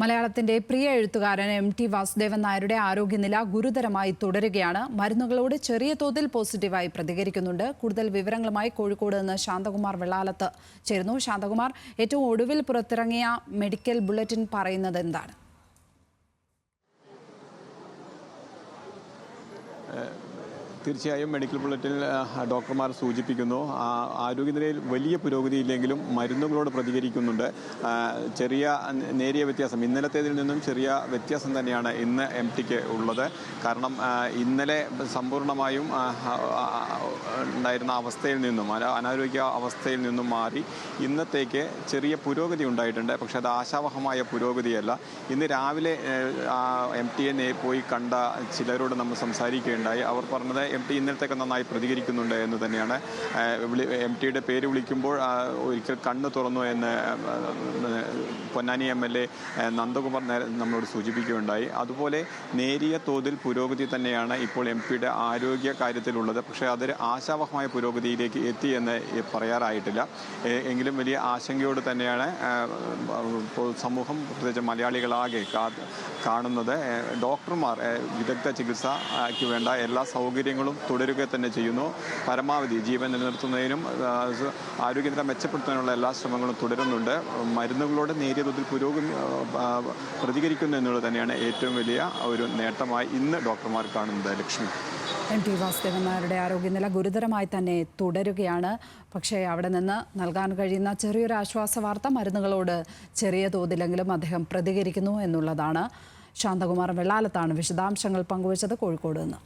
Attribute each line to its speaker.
Speaker 1: മലയാളത്തിന്റെ പ്രിയ എഴുത്തുകാരൻ MT വാസുദേവൻ നായരുടെ ആരോഗ്യനില ഗുരുതരമായി തുടരുകയാണ്. മരുന്നുകളോട് ചെറിയ തോതിൽ പോസിറ്റീവായി പ്രതികരിക്കുന്നുണ്ട്. കൂടുതൽ വിവരങ്ങളുമായി കോഴിക്കോട് നിന്ന് ശാന്തകുമാർ വെള്ളാലത്ത് ചേരുന്നു. ശാന്തകുമാർ, ഏറ്റവും ഒടുവിൽ പുറത്തിറങ്ങിയ മെഡിക്കൽ ബുള്ളറ്റിൻ പറയുന്നത് എന്താണ്?
Speaker 2: തീർച്ചയായും മെഡിക്കൽ ബുള്ളറ്റിനിൽ ഡോക്ടർമാർ സൂചിപ്പിക്കുന്നു, ആരോഗ്യനിലയിൽ വലിയ പുരോഗതിയില്ലെങ്കിലും മരുന്നുകളോട് പ്രതികരിക്കുന്നുണ്ട്. ചെറിയ നേരിയ വ്യത്യാസം, ഇന്നലത്തേതിൽ നിന്നും ചെറിയ വ്യത്യാസം തന്നെയാണ് ഇന്ന് MTക്ക് ഉള്ളത്. കാരണം ഇന്നലെ സമ്പൂർണ്ണമായും ഉണ്ടായിരുന്ന അവസ്ഥയിൽ നിന്നും, അനാരോഗ്യ അവസ്ഥയിൽ നിന്നും മാറി ഇന്നത്തേക്ക് ചെറിയ പുരോഗതി ഉണ്ടായിട്ടുണ്ട്. പക്ഷേ അത് ആശാവഹമായ പുരോഗതിയല്ല. ഇന്ന് രാവിലെ MTയെ പോയി കണ്ട ചിലരോട് നമ്മൾ സംസാരിക്കുകയുണ്ടായി. അവർ പറഞ്ഞത് MT ഇന്നലത്തേക്ക് നന്നായി പ്രതികരിക്കുന്നുണ്ട് എന്ന് തന്നെയാണ്. MTയുടെ പേര് വിളിക്കുമ്പോൾ ഒരിക്കൽ കണ്ണ് തുറന്നു എന്ന് പൊന്നാനി MLA നന്ദകുമാർ നമ്മളോട് സൂചിപ്പിക്കുകയുണ്ടായി. അതുപോലെ നേരിയ തോതിൽ പുരോഗതി തന്നെയാണ് ഇപ്പോൾ MTയുടെ ആരോഗ്യ കാര്യത്തിലുള്ളത്. പക്ഷേ അതൊരു ആശാവഹമായ പുരോഗതിയിലേക്ക് എത്തി എന്ന് പറയാറായിട്ടില്ല. എങ്കിലും വലിയ ആശങ്കയോട് തന്നെയാണ് സമൂഹം, പ്രത്യേകിച്ച് മലയാളികളാകെ കാണുന്നത്. ഡോക്ടർമാർ വിദഗ്ധ ചികിത്സയ്ക്ക് വേണ്ട എല്ലാ സൗകര്യങ്ങളും തുടരുക തന്നെ ചെയ്യുന്നു. പരമാവധി ജീവൻ നിലനിർത്തുന്നതിനും ആരോഗ്യനില മെച്ചപ്പെടുത്തുന്നതിനുള്ള എല്ലാ ശ്രമങ്ങളും തുടരുന്നുണ്ട്. മരുന്നുകളോട് നേരിയ തോതിൽ പ്രതികരിക്കുന്നു എന്നുള്ളത് തന്നെയാണ് ഏറ്റവും വലിയ ഒരു നേട്ടമായി ഇന്ന് ഡോക്ടർമാർ കാണുന്നത്. ലക്ഷ്മി,
Speaker 1: MT വാസുദേവൻ നായരുടെ ആരോഗ്യനില ഗുരുതരമായി തന്നെ തുടരുകയാണ്. പക്ഷേ അവിടെ നിന്ന് നൽകാൻ കഴിയുന്ന ചെറിയൊരു ആശ്വാസ വാർത്ത, മരുന്നുകളോട് ചെറിയ തോതിലെങ്കിലും അദ്ദേഹം പ്രതികരിക്കുന്നു എന്നുള്ളതാണ്. ശാന്തകുമാർ വെള്ളാലത്താണ് വിശദാംശങ്ങൾ പങ്കുവച്ചത് കോഴിക്കോട് നിന്ന്.